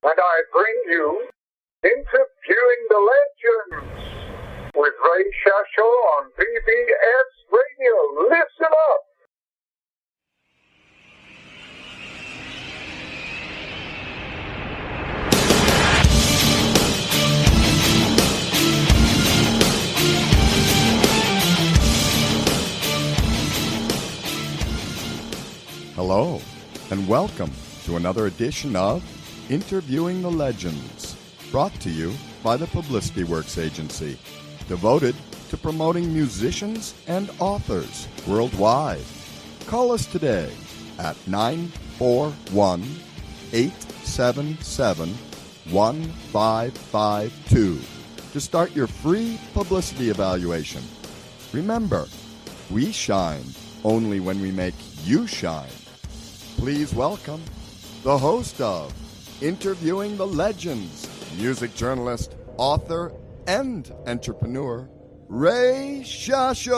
and I bring you Interviewing the Legends with Ray Shasho on BBS Radio. Listen up! Hello, and welcome to another edition of Interviewing the Legends, brought to you by the Publicity Works Agency, devoted to promoting musicians and authors worldwide. Call us today at 941-877-1552 to start your free publicity evaluation. Remember, we shine only when we make you shine. Please welcome the host of Interviewing the Legends, music journalist, author, and entrepreneur, Ray Shasho.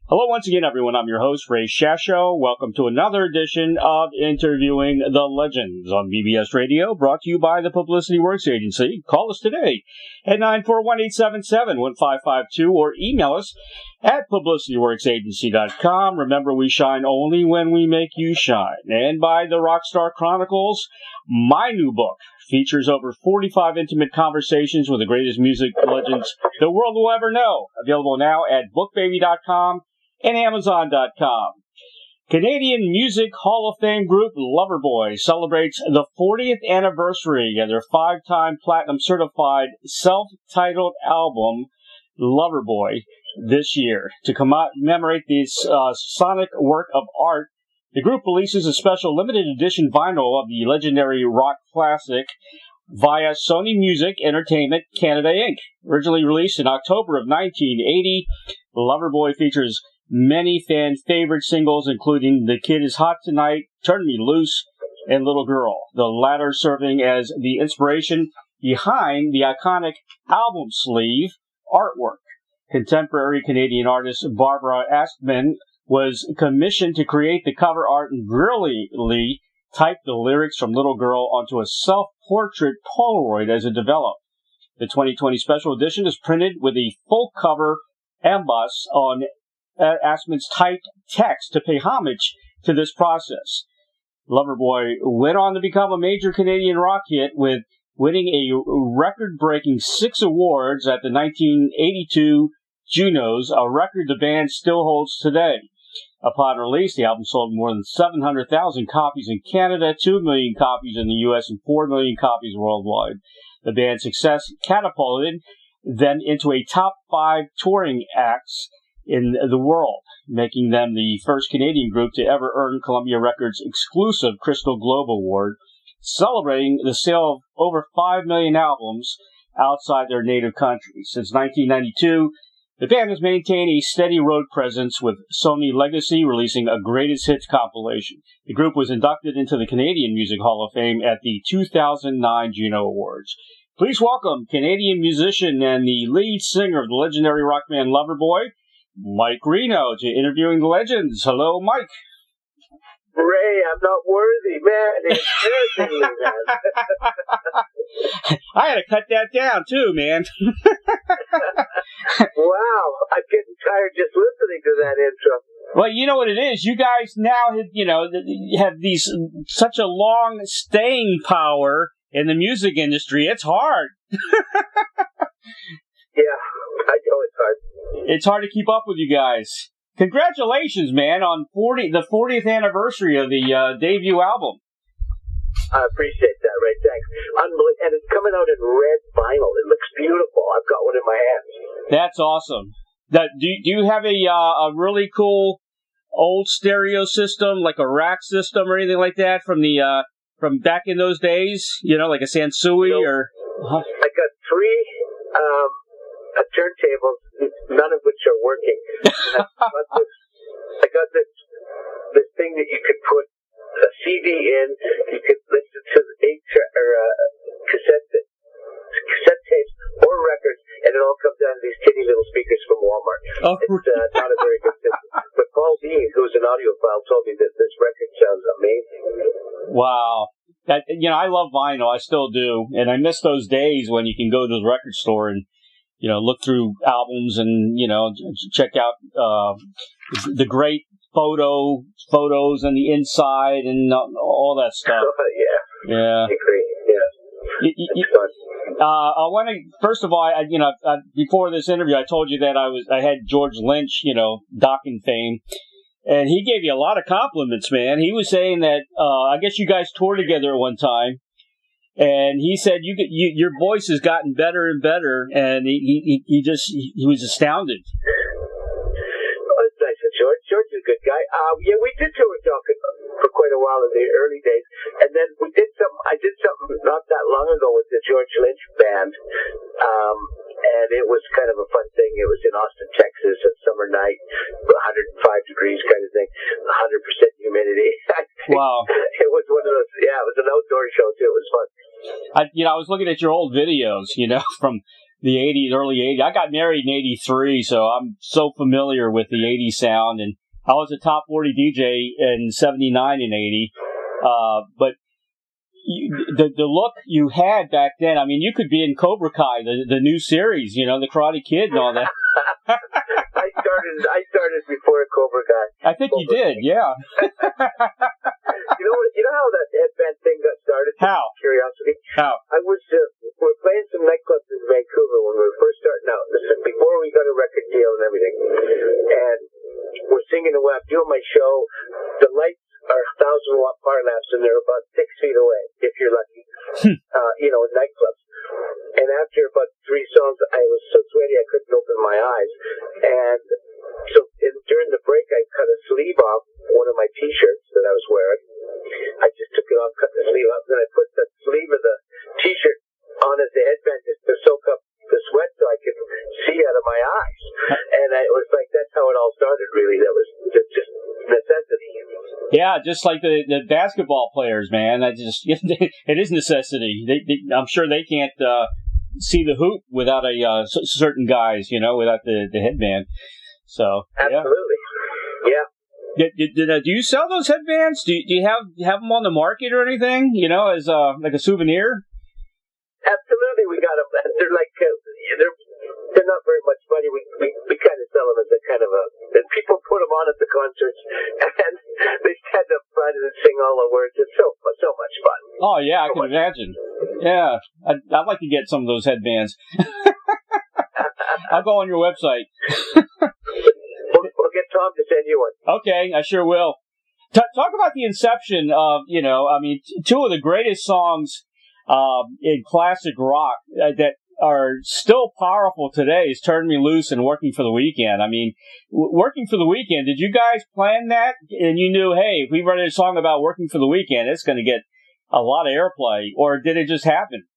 Hello once again, everyone. I'm your host, Ray Shasho. Welcome to another edition of Interviewing the Legends on BBS Radio, brought to you by the Publicity Works Agency. Call us today at 941-877-1552 or email us at publicityworksagency.com. Remember, we shine only when we make you shine. And by the Rockstar Chronicles, my new book features over 45 intimate conversations with the greatest music legends the world will ever know. Available now at bookbaby.com and Amazon.com. Canadian Music Hall of Fame group Loverboy celebrates the 40th anniversary of their 5-time platinum certified self-titled album, Loverboy, this year. To commemorate this sonic work of art, the group releases a special limited edition vinyl of the legendary rock classic via Sony Music Entertainment Canada Inc. Originally released in October of 1980, Loverboy features many fan favorite singles, including The Kid Is Hot Tonight, Turn Me Loose, and Little Girl, the latter serving as the inspiration behind the iconic album sleeve artwork. Contemporary Canadian artist Barbara Astman was commissioned to create the cover art and brilliantly typed the lyrics from Little Girl onto a self-portrait Polaroid as it developed. The 2020 special edition is printed with a full cover emboss on Astman's typed text to pay homage to this process. Loverboy went on to become a major Canadian rock hit, with winning a record-breaking 6 awards at the 1982 Junos, a record the band still holds today. Upon release, the album sold more than 700,000 copies in Canada, 2 million copies in the U.S., and 4 million copies worldwide. The band's success catapulted them into a top 5 touring acts in the world, making them the first Canadian group to ever earn Columbia Records' exclusive Crystal Globe Award, celebrating the sale of over 5 million albums outside their native country. Since 1992, the band has maintained a steady road presence, with Sony Legacy releasing a greatest hits compilation. The group was inducted into the Canadian Music Hall of Fame at the 2009 Juno Awards. Please welcome Canadian musician and the lead singer of the legendary rock band Loverboy, Mike RENO, to Interviewing the Legends. Hello, Mike. Ray, I'm not worthy, man. It's embarrassing me, man. I had to cut that down, too, man. Wow, I'm getting tired just listening to that intro. Well, you know what it is. You guys now, have these such a long staying power in the music industry. It's hard. Yeah, I know it's hard. It's hard to keep up with you guys. Congratulations, man, on the 40th anniversary of the debut album. I appreciate that, Ray. Thanks. And it's coming out in red vinyl. It looks beautiful. I've got one in my hands. That's awesome. Do you have a really cool old stereo system, like a rack system or anything like that from back in those days? You know, like a Sansui or? I got 3 turntables, none of which are working. I got this thing that you could put a CD in, you could listen to the cassette tapes or records, and it all comes down to these tiny little speakers from Walmart. Oh, It's not a very good system. But Paul Dean, who's an audiophile, told me that this record sounds amazing. wow. I love vinyl. I still do. And I miss those days when you can go to the record store and, look through albums and, check out the great photos and the inside and all that stuff. Yeah. I agree. Yeah. I want to, first of all, before this interview, I told you that I had George Lynch, Dokken fame. And he gave you a lot of compliments, man. He was saying that, I guess you guys toured together at one time. And he said your voice has gotten better and better. And he was astounded. Oh, that's nice of George. George is a good guy. Yeah, we did tour with Dokken for quite a while in the early days. And then I did something not that long ago with the George Lynch band. And it was kind of a fun thing. It was in Austin, Texas, a summer night, 105 degrees kind of thing, 100% humidity. Wow. It was one of those, it was an outdoor show too. It was fun. I was looking at your old videos, from the 80s, early 80s. I got married in 83, so I'm so familiar with the 80s sound. And I was a top 40 DJ in 79 and 80. But the look you had back then, I mean, you could be in Cobra Kai, the new series, the Karate Kid and all that. I started before Cobra Kai. I think you did, yeah. You know how that headband thing got started? How? Curiosity. How? We were playing some nightclubs in Vancouver when we were first starting out. This is before we got a record deal and everything. And we're singing away. I'm doing my show. The lights are 1,000-watt bar lamps, and they're about 6 feet away, if you're lucky. In nightclubs. And after about 3 songs, I was so sweaty I couldn't open my eyes. And so during the break, I cut a sleeve off one of my T-shirts that I was wearing. I just took it off, cut the sleeve off, then I put the sleeve of the T-shirt on as the headband just to soak up the sweat so I could see out of my eyes. And it was like, that's how it all started, really. That was just necessity. Yeah, just like the basketball players, man. It is necessity. I'm sure they can't see the hoop without certain guys, without the headband. So absolutely, yeah. Do you sell those headbands? Do you have them on the market or anything? As like a souvenir? Absolutely, we got them. They're like they're not very much money. We kind of sell them as a kind of and people put them on at the concerts, and they stand up front and sing all the words. It's so much fun. Oh yeah, I can imagine. Yeah, I'd like to get some of those headbands. I'll go on your website. We'll get Tom to send you one. Okay, I sure will. Talk about the inception of, two of the greatest songs in classic rock that are still powerful today is Turn Me Loose and Working for the Weekend. I mean, Working for the Weekend, did you guys plan that? And you knew, hey, if we write a song about working for the weekend, it's going to get a lot of airplay, or did it just happen?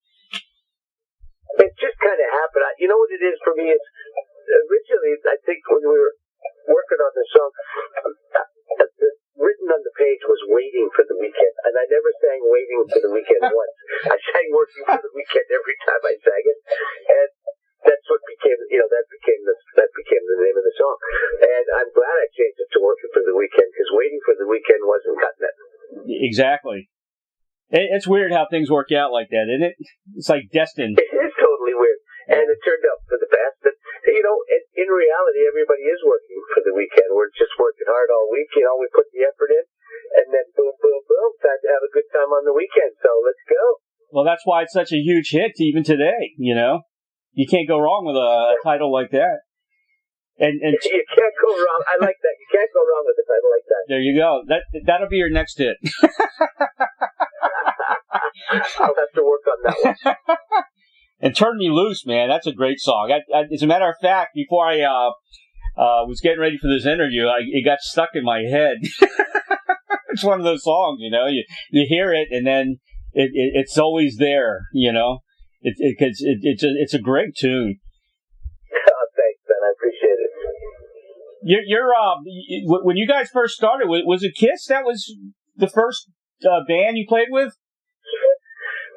It just kind of happened. You know what it is for me? It's originally, I think when we were working on the song, written on the page was Waiting for the Weekend, and I never sang Waiting for the Weekend once. I sang Working for the Weekend every time I sang it, and that's what became, that became the name of the song. And I'm glad I changed it to Working for the Weekend, because Waiting for the Weekend wasn't cutting it. Exactly. It's weird how things work out like that, isn't it? It's like destined. It is totally weird, and it turned out for the best. But in reality, everybody is working for the weekend. We're just working hard all week. We put the effort in, and then boom, boom, boom, time to have a good time on the weekend. So let's go. Well, that's why it's such a huge hit even today. You can't go wrong with a title like that. And you can't go wrong. I like that. You can't go wrong with a title like that. There you go. That'll be your next hit. I'll have to work on that one. And Turn Me Loose, man, that's a great song. As a matter of fact, before I was getting ready for this interview, it got stuck in my head. It's one of those songs, you hear it and then it's always there, It's a great tune. When you guys first started, was it Kiss that was the first band you played with?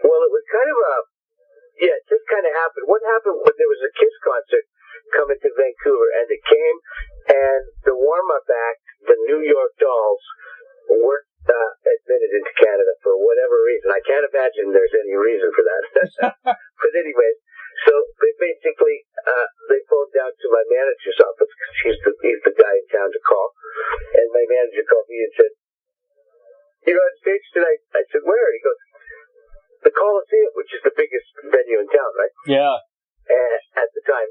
Well, it was kind of it just kind of happened. What happened was there was a Kiss concert coming to Vancouver, and it came, and the warm-up act, the New York Dolls, weren't admitted into Canada for whatever reason. I can't imagine there's any reason for that. But anyways, so they basically, they phoned down to my manager's office, because he's the guy in town to call, and my manager called me and said, "You're on stage tonight." I said, "Where?" He goes, "The Coliseum," which is the biggest venue in town, right? Yeah. At the time.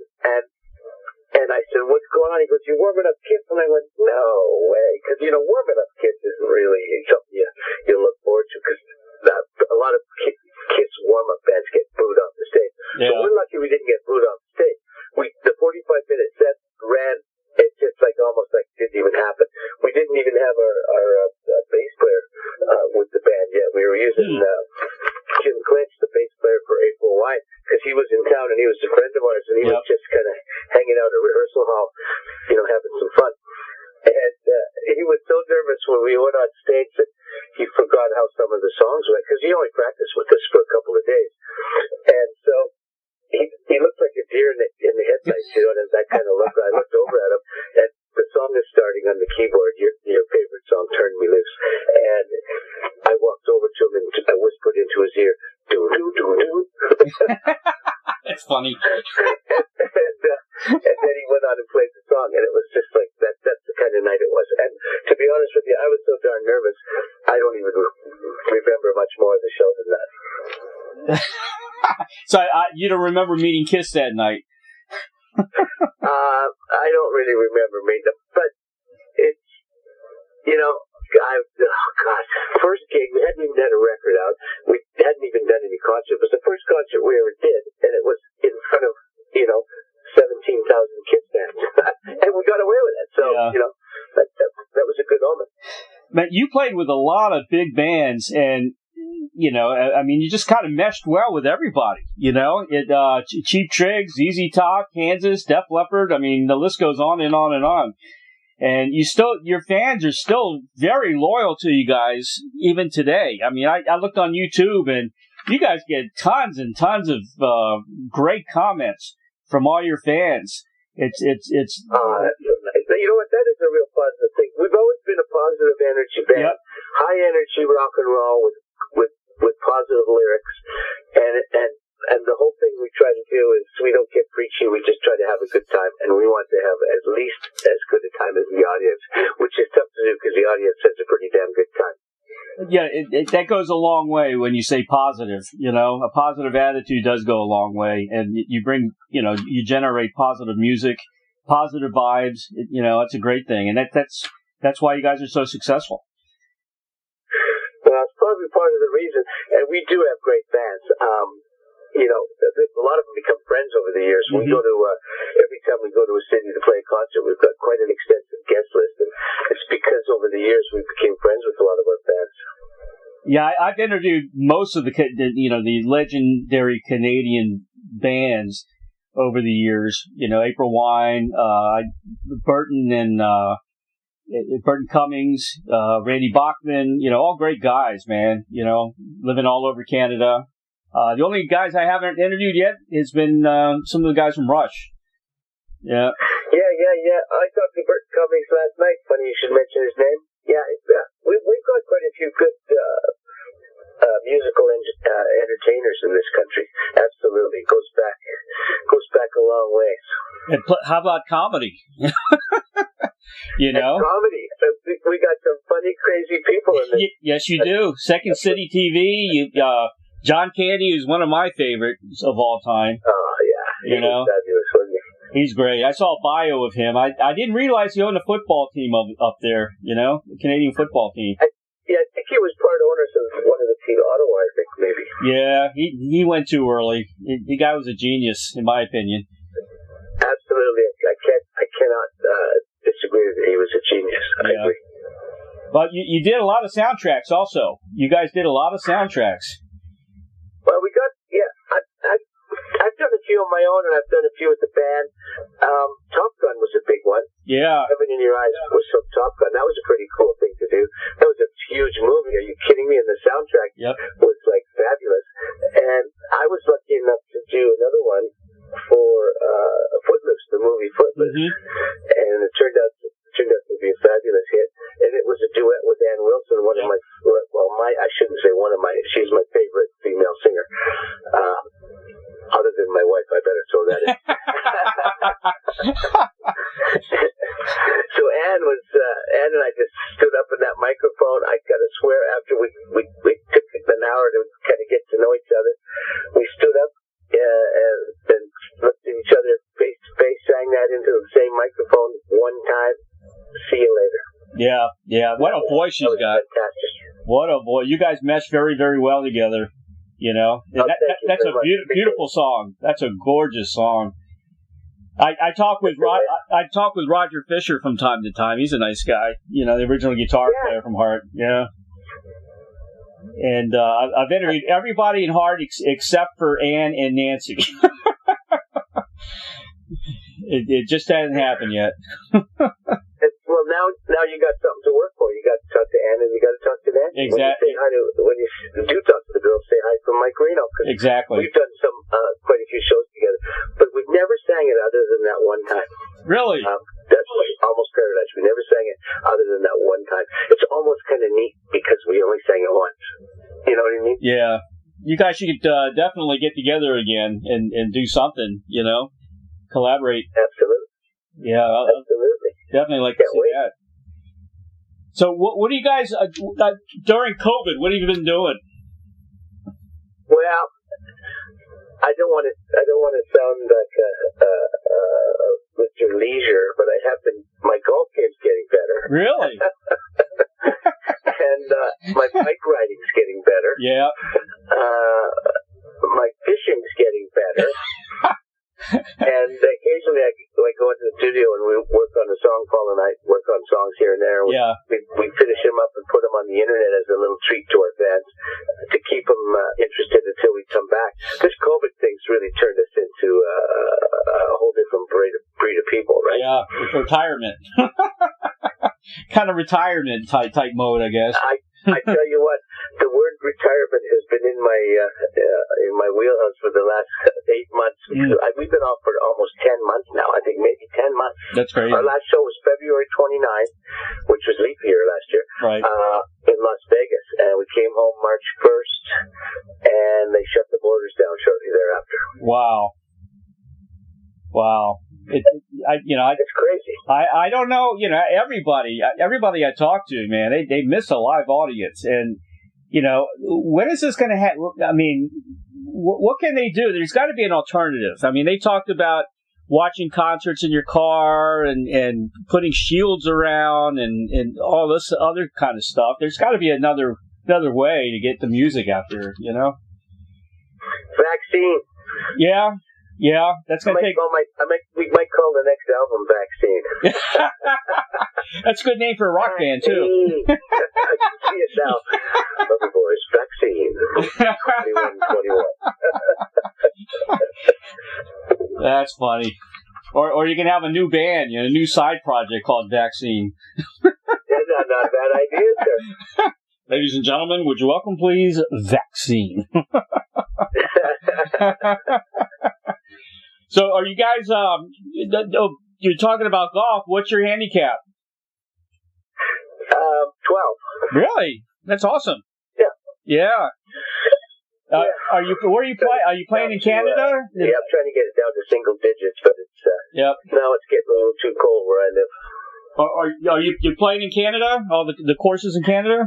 And I said, "What's going on?" He goes, "You're warming up Kiss." And I went, "No way." Because, warming up Kiss isn't really something you look forward to, because a lot of Kiss warm-up bands get booed off the stage. Yeah. So we're lucky we didn't get booed off the stage. The 45-minute set ran, it just almost like didn't even happen. We didn't even have our bass player with the band yet. We were using Jim Clinch, the bass player for April Wine, because he was in town and he was a friend of ours, and he was just kind of hanging out at rehearsal hall, having some fun. And he was so nervous when we went on stage that he forgot how some of the songs went, because he only practiced with us for a couple of days. And so he looked like a deer in the headlights, and that kind of look. I looked over at him, and the song is starting on the keyboard, your favorite song, "Turn Me Loose." And I walked over to him and I whispered into his ear, "Do, do, do, do." That's funny. And then he went on and played the song, and it was just like that. That's the kind of night it was. And to be honest with you, I was so darn nervous, I don't even remember much more of the show than that. So you don't remember meeting Kiss that night? I don't really remember meeting them, but it's, first gig, we hadn't even had a record out. We hadn't even done any concert. It was the first concert we ever did, and it was in front of, 17,000 Kiss fans. And we got away with it. So, that was a good moment. Man, you played with a lot of big bands, and you just kind of meshed well with everybody. Cheap Trick, ZZ Top, Kansas, Def Leppard. I mean, the list goes on and on and on. And your fans are still very loyal to you guys even today. I mean, I looked on YouTube, and you guys get tons and tons of great comments from all your fans. It's. That's so nice. You know what? That is a real positive thing. We've always been a positive energy band, high energy rock and roll with positive lyrics, and the whole thing we try to do is we don't get preachy. We just try to have a good time, and we want to have at least as good a time as the audience, which is tough to do because the audience has a pretty damn good time. Yeah, that goes a long way when you say positive. A positive attitude does go a long way, and you bring, you generate positive music, positive vibes. It's a great thing, and that's why you guys are so successful. Well, it's probably part of the reason, and we do have great bands. A lot of them become friends over the years. We go to every time we go to a city to play a concert, we've got quite an extensive guest list, and it's because over the years we became friends with a lot of our bands. Yeah, I've interviewed most of the legendary Canadian bands over the years. April Wine, Burton and Burton Cummings, Randy Bachman. All great guys, man. Living all over Canada. The only guys I haven't interviewed yet has been some of the guys from Rush. Yeah. Yeah. I talked to Burton Cummings last night. Funny you should mention his name. Yeah, we've got quite a few good musical entertainers in this country. Absolutely, goes back a long ways. And how about comedy? And comedy. We got some funny, crazy people in this. Yes, you do. Second City TV. John Candy is one of my favorites of all time. Oh, yeah. He was fabulous, wasn't he? He's great. I saw a bio of him. I didn't realize he owned a football team up there, the Canadian football team. I think he was part owners of one of the team, Ottawa, I think, maybe. Yeah, he went too early. The guy was a genius, in my opinion. Absolutely. I cannot disagree that he was a genius. I agree. But you did a lot of soundtracks also. You guys did a lot of soundtracks. Well, I've done a few on my own, and I've done a few with the band. Top Gun was a big one. Yeah. Kevin in Your Eyes was from Top Gun. That was a pretty cool thing to do. That was a huge movie. Are you kidding me? And the soundtrack was like fabulous. And I was lucky enough to do another one for Footloose, the movie Footloose, and it turned out to be a fabulous hit. And it was a duet with Ann Wilson, one of my, I shouldn't say one of my, she's my favorite female singer. Other than my wife, I better throw that in. So Ann and I just stood up in that microphone. I gotta swear, after we took an hour to kind of get to know each other, we stood up and looked at each other face to face, sang that into the same microphone one time. See you later. Yeah. What a voice she's got. Fantastic. What a voice. You guys mesh very, very well together. You know, that's a beautiful song. That's a gorgeous song. I talk with Roger Fisher from time to time. He's a nice guy. You know, the original guitar player from Heart. Yeah. And I've interviewed everybody in Heart except for Ann and Nancy. It just hasn't happened yet. Well, now you got something to work for. You got to talk to Ann and you got to talk to Nancy. Exactly. When you do talk to the girls, say hi from Mike RENO. Exactly. We've done quite a few shows together, but we've never sang it other than that one time. Really? That's like Almost Paradise. We never sang it other than that one time. It's almost kind of neat because we only sang it once. You know what I mean? Yeah. You guys should definitely get together again and do something, you know? Collaborate. Absolutely. Yeah. Absolutely. Definitely like to see that. So what do you guys, during COVID, what have you been doing? Well, I don't want to sound like Mr. Leisure, but my golf game's getting better. Really? And my bike riding's getting better. Yeah. My fishing's getting better. And occasionally I go into the studio and we work on a song, Paul and I work on songs here and there. We finish them up and put them on the internet as a little treat to our fans to keep them interested until we come back. This COVID thing's really turned us into a whole different breed of people, right? Yeah, it's retirement. Kind of retirement type mode, I guess. I tell you what, the word retirement has been in my wheelhouse for the last 8 months. We've been off for almost 10 months now. I think maybe 10 months. That's crazy. Our last show was February 29th, which was leap year last year, right? In Las Vegas, and we came home March 1st, and they shut the borders down shortly thereafter. Wow. It's crazy. I don't know. You know, everybody I talk to, man, they miss a live audience, and you know, when is this going to happen? I mean, what can they do? There's got to be an alternative. I mean, they talked about watching concerts in your car and putting shields around and all this other kind of stuff. There's got to be another way to get the music out there, you know? Vaccine. Yeah, that's going to take... we might call the next album Vaccine. That's a good name for a rock band, too. I can see it now. Loverboy's Vaccine. 2121. That's funny. Or you can have a new band, a new side project called Vaccine. That's not a bad idea, sir. Ladies and gentlemen, would you welcome, please, Vaccine. So are you guys, you're talking about golf. What's your handicap? 12. Really? That's awesome. Yeah. Where are you playing? Are you playing in Canada? Yeah, I'm trying to get it down to single digits, but it's, now it's getting a little too cold where I live. Are you playing in Canada? All the courses in Canada?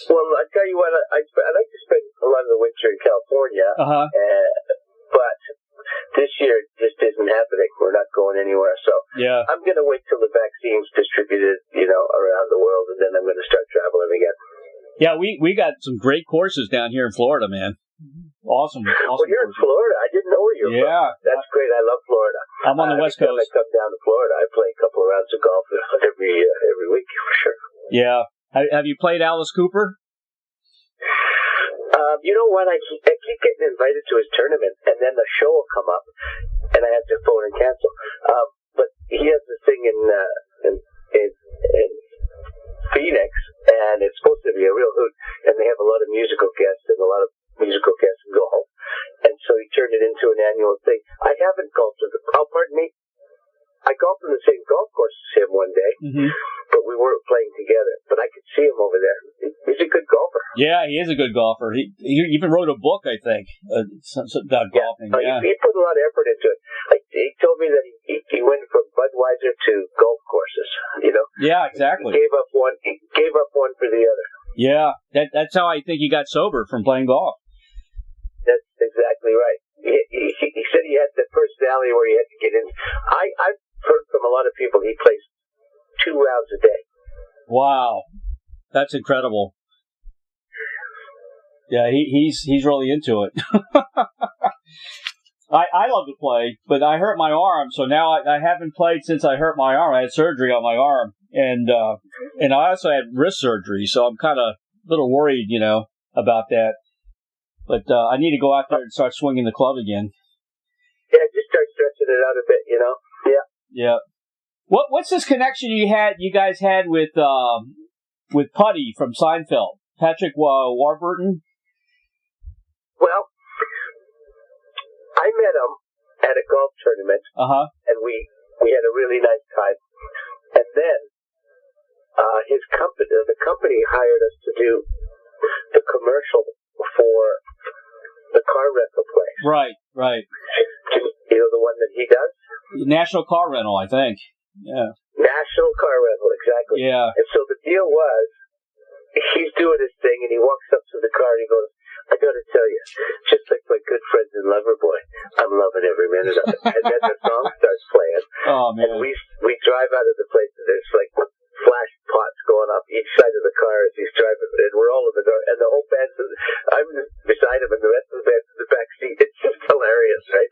Well, I tell you what, I like to spend a lot of the winter in California, but this year it just isn't happening. We're not going anywhere, so I'm going to wait till the vaccine's distributed, around the world, and then I'm going to start traveling again. Yeah, we got some great courses down here in Florida, man. Awesome. Well, you're in Florida. I didn't know where you were from. That's great. I love Florida. I'm on the West Coast. When I come down to Florida, I play a couple of rounds of golf every week for sure. Yeah. Have you played Alice Cooper? You know what? I keep getting invited to his tournament, and then the show will come up, and I have to phone and cancel. But he has this thing in one day, but we weren't playing together. But I could see him over there. He's a good golfer. Yeah, he is a good golfer. He even wrote a book, I think, about golfing. Yeah. He put a lot of effort into it. He told me that he went from Budweiser to golf courses. You know. Yeah, exactly. He gave up one for the other. Yeah, that's how I think he got sober, from playing golf. That's exactly right. He said he had the personality where he had to get in. I've heard from a lot of people he plays 2 rounds a day. Wow, that's incredible. Yeah, he's really into it. I love to play, but I hurt my arm, so now I haven't played since I hurt my arm. I had surgery on my arm, and I also had wrist surgery, so I'm kind of a little worried, about that. But I need to go out there and start swinging the club again. Yeah, just start stretching it out a bit, Yeah. Yeah. What's this connection you guys had with Putty from Seinfeld, Patrick Warburton? Well, I met him at a golf tournament, and we had a really nice time. And then the company hired us to do the commercial for the car rental place. Right. The one that he does? National Car Rental, I think. Yeah. National Car Rental, exactly. Yeah. And so the deal was, he's doing his thing, and he walks up to the car, and he goes, I got to tell you, just like my good friends in Loverboy, I'm loving every minute of it. And then the song starts playing. Oh, man. And we drive out of the place, and there's like flash pots going off each side of the car as he's driving, and we're all in the car, and the whole band's, I'm beside him, and the rest of the band's in the back seat. It's just hilarious, right?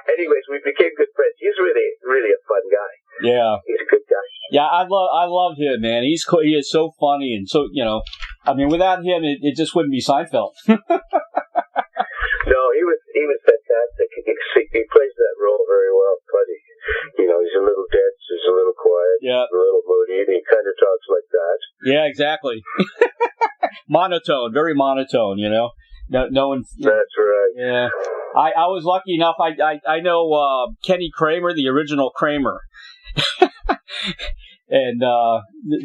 Anyways, we became good friends. He's really, really a fun guy. Yeah. He's a good guy. Yeah, I love him, man. He is so funny, and so, without him, it just wouldn't be Seinfeld. No, he was fantastic. He plays that role very well, Putty. He's a little dense, he's a little quiet, yeah, a little moody, and he kind of talks like that. Yeah, exactly. Monotone, very monotone, No one. That's right. Yeah, I was lucky enough. I know Kenny Kramer, the original Kramer, and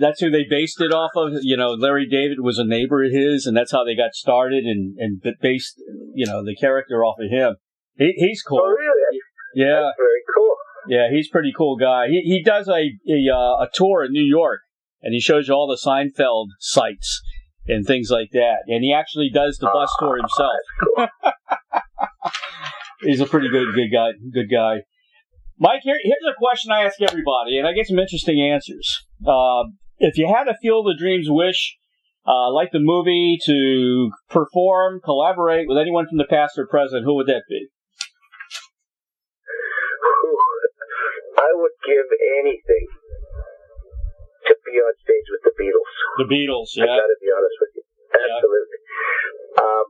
that's who they based it off of. Larry David was a neighbor of his, and that's how they got started, and based the character off of him. He's cool. Oh, really? Yeah, that's very cool. Yeah, he's a pretty cool guy. He does a tour in New York, and he shows you all the Seinfeld sites and things like that. And he actually does the bus tour himself. Cool. He's a pretty good guy. Mike, here's a question I ask everybody, and I get some interesting answers. If you had a Field of Dreams wish, like the movie, to perform, collaborate with anyone from the past or present, who would that be? I would give anything to be on stage with the Beatles. The Beatles, yeah. I gotta be honest with you. Absolutely. Yeah.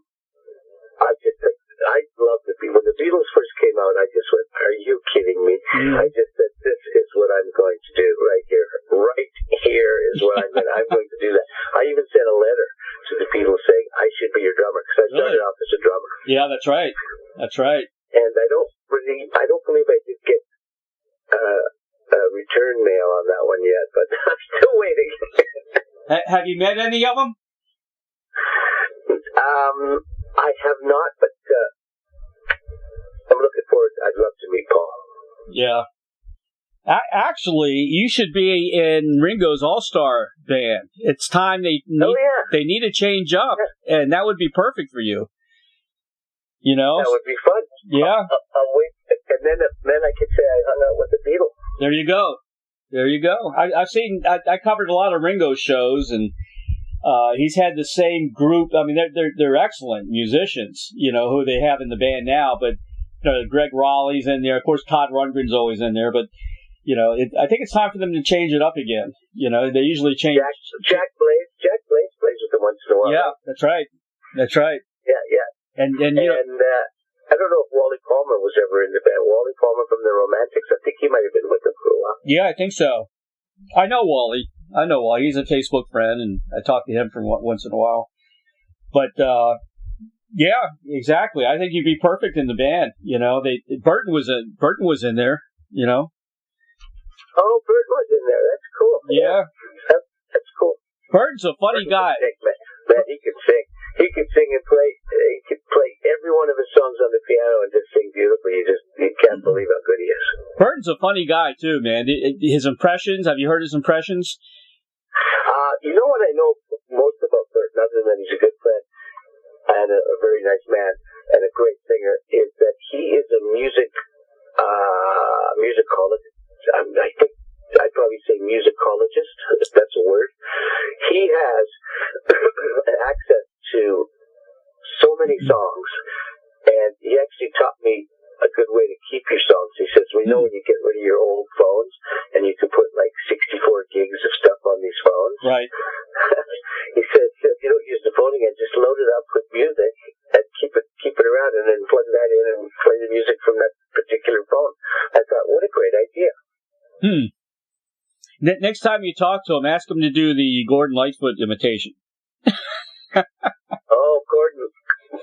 I love the Beatles. When the Beatles first came out, I just went, are you kidding me? I just said, this is what I'm going to do right here. Right here is what I'm going to do that. I even sent a letter to the Beatles saying, I should be your drummer, because I started off as a drummer. Yeah, that's right. That's right. And I don't believe I did get return mail on that one yet, but I'm still waiting. Have you met any of them? I have not, but I'm looking forward. I'd love to meet Paul. Yeah. Actually, you should be in Ringo's All-Star band. It's time they need to change up, and that would be perfect for you. That would be fun. Yeah. I'll wait, and then I could say I hung out with the Beatles. There you go. I covered a lot of Ringo shows, and he's had the same group. I mean, they're excellent musicians, who they have in the band now. But Greg Raleigh's in there. Of course, Todd Rundgren's always in there. But I think it's time for them to change it up again. They usually change. Jack Blaze plays with them once in a while. Yeah, that's right. Yeah. And I don't know if Wally Palmer was ever in the band. Wally Palmer from the Romantics. I think he might have been with them for a while. Yeah, I think so. I know Wally. He's a Facebook friend, and I talk to him from once in a while. But yeah, exactly. I think you'd be perfect in the band. Burton was in there. Oh, Bird was in there. That's cool. Yeah. That's cool. Bird's a funny guy. Man, he could sing. He could sing and play. He could play every one of his songs on the piano and just sing beautifully. You can't believe how good he is. Bird's a funny guy too, man. His impressions. Have you heard his impressions? You know what I know most about Bird, other than he's a good friend and a very nice man and a great singer, is that he is a musicologist. I think I'd probably say musicologist, if that's a word. He has access to so many songs, and he actually taught me a good way to keep your songs. He says, we know when you get rid of your old phones, and you can put like 64 gigs of stuff on these phones. Right. He says, if you don't use the phone again, just load it up with music and keep it around, and then plug that in and play the music from that particular phone. I thought, what a great idea. Next time you talk to him, ask him to do the Gordon Lightfoot imitation. Oh, Gordon.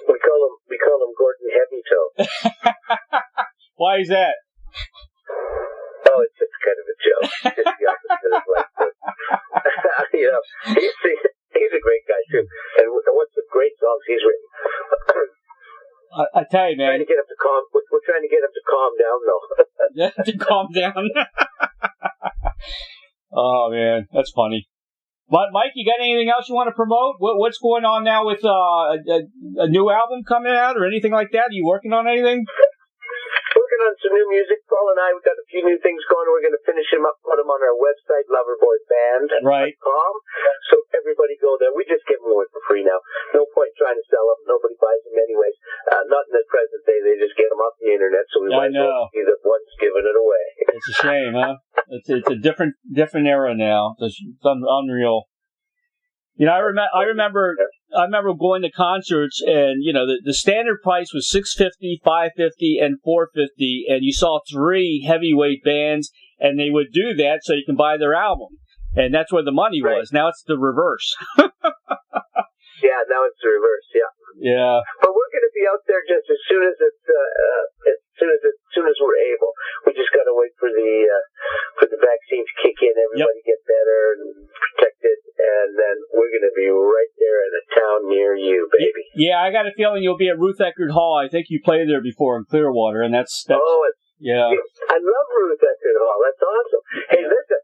We call him Gordon Heavy Toe. Why is that? Oh, it's just kind of a joke. Just the opposite of Lightfoot. You know, he's a great guy too. And what's the great songs he's written? I tell you, man. We're trying to get him to calm down, though. To calm down. Oh man, that's funny. But Mike, you got anything else you want to promote? What's going on now with a new album coming out or anything like that? Are you working on anything? Working on some new music. Paul and I, we've got a few new things going. We're going to finish them up, put them on our website, loverboyband.com. Right. So everybody go there. We just give them away for free now. No point trying to sell them. Nobody buys them anyways. Not in the present day. They just get them off the internet. So we might as well be the ones giving it away. It's a shame, huh? It's a different era now. It's unreal. You know, I remember going to concerts, and you know, the standard price was $650, $550, and $450, and you saw 3 heavyweight bands, and they would do that so you can buy their album, and that's where the money was. Now it's the reverse. Yeah, now it's the reverse. Yeah. Yeah. But we're going to be out there just as soon as we're able. We just got to wait for the vaccine to kick in, everybody get better and protected, and then we're going to be right there in a town near you, baby. Yeah, I got a feeling you'll be at Ruth Eckerd Hall. I think you played there before in Clearwater, and that's yeah. I love Ruth Eckerd Hall. That's awesome. Hey, listen,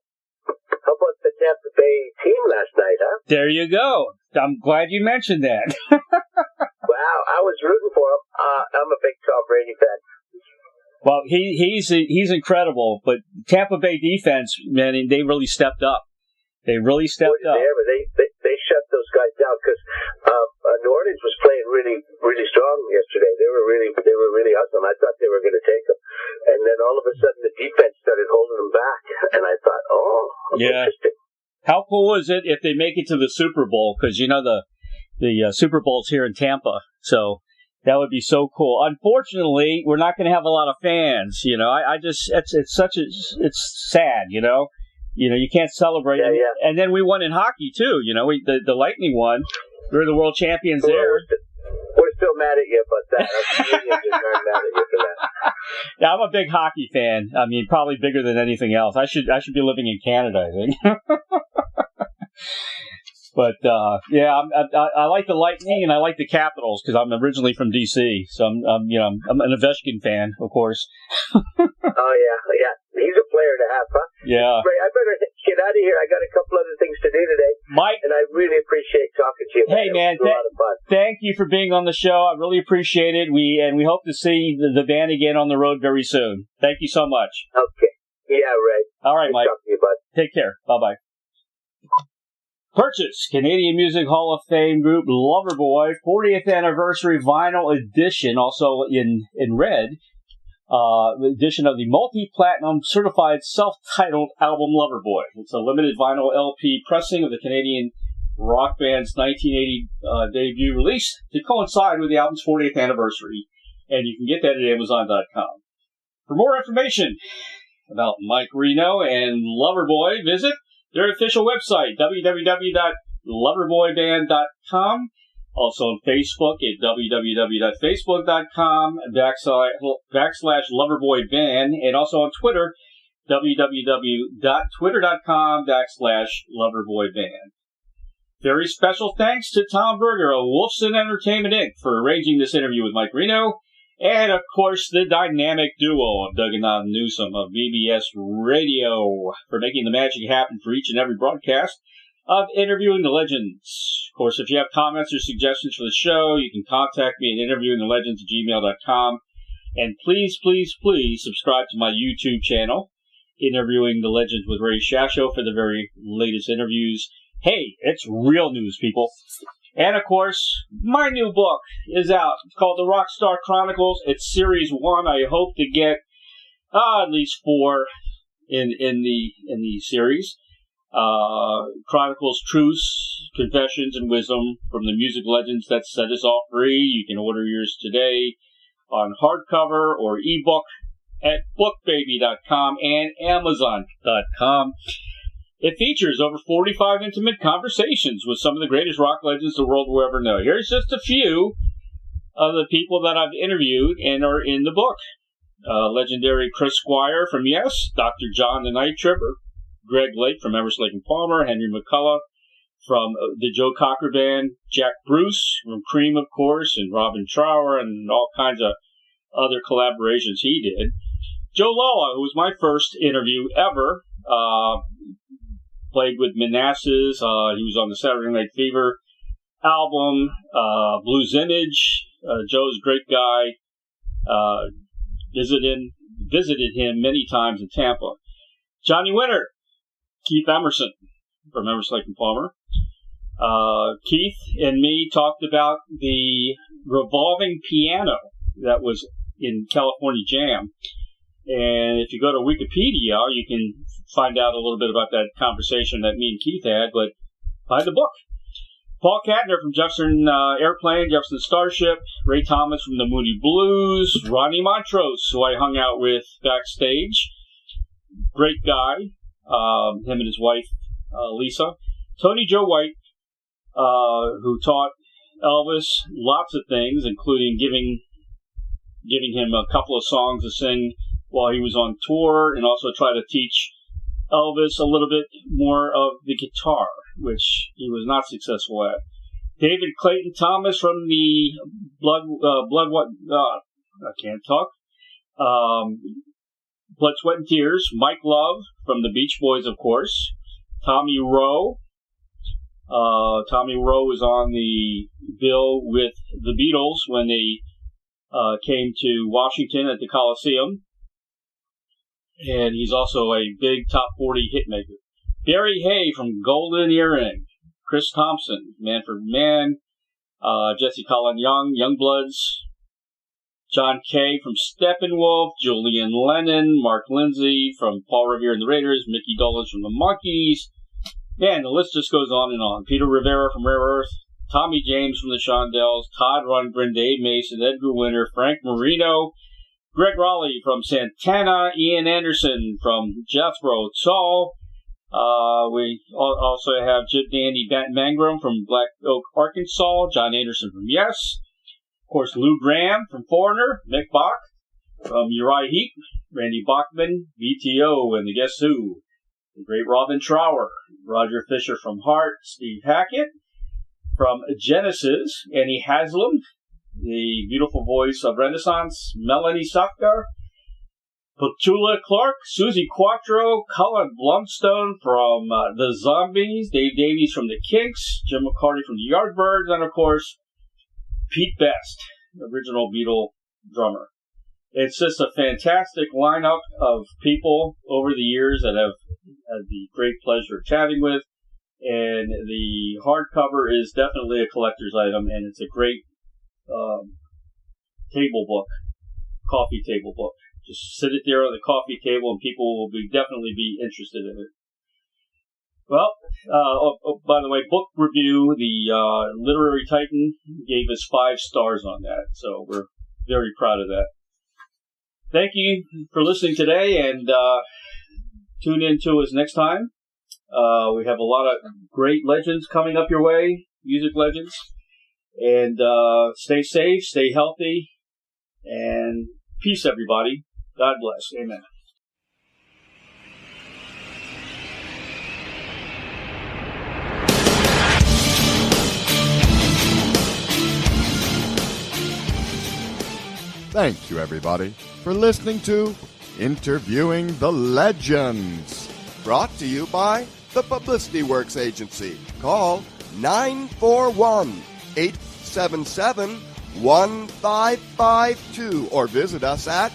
how about the Tampa Bay team last night, huh? There you go. I'm glad you mentioned that. Wow, I was rooting for him. I'm a big Tom Brady fan. Well, he's incredible, but Tampa Bay defense, man, they really stepped up. They really stepped up. Yeah, but they shut those guys down because New Orleans was playing really, really strong yesterday. They were really awesome. I thought they were going to take them, and then all of a sudden the defense started holding them back, and I thought, interesting. How cool is it if they make it to the Super Bowl? Because you know the Super Bowl's here in Tampa, so that would be so cool. Unfortunately, we're not going to have a lot of fans. You know, it's sad. You know, you can't celebrate. Yeah, yeah. And then we won in hockey too. You know, the Lightning won. We were the world champions there. We're still mad at you about that. I'm mad at you for that. Yeah, I'm a big hockey fan. I mean, probably bigger than anything else. I should be living in Canada, I think. But yeah, I like the Lightning and I like the Capitals because I'm originally from DC, so I'm an Ovechkin fan, of course. Oh yeah, he's a player to have, huh? Yeah. Ray, I better get out of here. I got a couple other things to do today, Mike. And I really appreciate talking to you. Hey man, it was a lot of fun. Thank you for being on the show. I really appreciate it. We hope to see the band again on the road very soon. Thank you so much. Okay. Yeah, Ray. All right, Nice Mike. talking to you, bud. Take care. Bye-bye. Purchase Canadian Music Hall of Fame group Loverboy 40th Anniversary Vinyl Edition, also in red, edition of the multi-platinum certified self-titled album Loverboy. It's a limited vinyl LP pressing of the Canadian rock band's 1980 debut release to coincide with the album's 40th anniversary, and you can get that at Amazon.com. For more information about Mike RENO and Loverboy, visit their official website, www.loverboyband.com. Also on Facebook at www.facebook.com/Loverboyband, and also on Twitter, www.twitter.com/loverboyband. Very special thanks to Tom Berger of Wolfson Entertainment Inc. for arranging this interview with Mike Reno, and of course the dynamic duo of Doug and Don Newsom of BBS Radio for making the magic happen for each and every broadcast of Interviewing the Legends. Of course, if you have comments or suggestions for the show, you can contact me at interviewingthelegends@gmail.com. And please, please, please subscribe to my YouTube channel, Interviewing the Legends with Ray Shasho, for the very latest interviews. Hey, it's real news, people. And, of course, my new book is out. It's called The Rockstar Chronicles. It's Series 1. I hope to get at least 4 in the series. Chronicles Truths, Confessions, and Wisdom from the music legends that set us all free. You can order yours today on hardcover or ebook at bookbaby.com and amazon.com. It features over 45 intimate conversations with some of the greatest rock legends the world will ever know. Here's just a few of the people that I've interviewed and are in the book. Legendary Chris Squire from Yes, Dr. John the Night Tripper, Greg Lake from Emerson, Lake and Palmer, Henry McCullough from the Joe Cocker Band, Jack Bruce from Cream, of course, and Robin Trower, and all kinds of other collaborations he did. Joe Lala, who was my first interview ever, played with Manassas. He was on the Saturday Night Fever album, Blues Image. Joe's a great guy. Visited him many times in Tampa. Johnny Winter, Keith Emerson from Emerson, Lake and Palmer. Keith and me talked about the revolving piano that was in California Jam. And if you go to Wikipedia, you can find out a little bit about that conversation that me and Keith had, but buy the book. Paul Kattner from Jefferson Airplane, Jefferson Starship, Ray Thomas from the Moody Blues, Ronnie Montrose, who I hung out with backstage. Great guy, him and his wife, Lisa. Tony Joe White, who taught Elvis lots of things, including giving him a couple of songs to sing while he was on tour, and also try to teach Elvis a little bit more of the guitar, which he was not successful at. David Clayton Thomas from the Blood, Sweat and Tears. Mike Love from the Beach Boys, of course. Tommy Rowe. Tommy Rowe was on the bill with the Beatles when they came to Washington at the Coliseum. And he's also a big top 40 hitmaker. Barry Hay from Golden Earring. Chris Thompson, Man for Man. Jesse Colin Young, Youngbloods. John Kay from Steppenwolf. Julian Lennon. Mark Lindsay from Paul Revere and the Raiders. Mickey Dolenz from the Monkees. Man, the list just goes on and on. Peter Rivera from Rare Earth. Tommy James from the Shondells. Todd Rundgren, Dave Mason, Edgar Winter, Frank Marino. Greg Raleigh from Santana, Ian Anderson from Jethro Tull. We also have Jim Dandy Mangrum from Black Oak, Arkansas. John Anderson from Yes. Of course, Lou Graham from Foreigner. Mick Bach from Uriah Heep. Randy Bachman, VTO, and the Guess Who. The great Robin Trower. Roger Fisher from Heart. Steve Hackett from Genesis. Annie Haslam, the beautiful voice of Renaissance. Melanie Safka, Petula Clark, Susie Quattro, Colin Blumstone from the Zombies, Dave Davies from the Kinks, Jim McCarty from the Yardbirds, and of course, Pete Best, the original Beatle drummer. It's just a fantastic lineup of people over the years that I've had the great pleasure of chatting with, and the hardcover is definitely a collector's item, and it's a great table book, coffee table book. Just sit it there on the coffee table, and people will definitely be interested in it. Well, by the way, book review, the Literary Titan gave us 5 stars on that, so we're very proud of that. Thank you for listening today, and tune in to us next time. We have a lot of great legends coming up your way, music legends. And stay safe, stay healthy, and peace, everybody. God bless. Amen. Thank you, everybody, for listening to Interviewing the Legends, brought to you by the Publicity Works Agency. Call 941-877-1552 or visit us at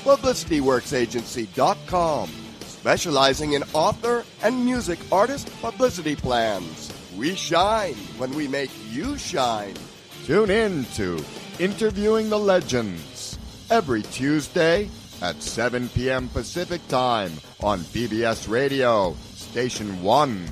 publicityworksagency.com, specializing in author and music artist publicity plans. We shine when we make you shine. Tune in to Interviewing the Legends every Tuesday at 7 p.m. Pacific Time on PBS Radio, Station 1.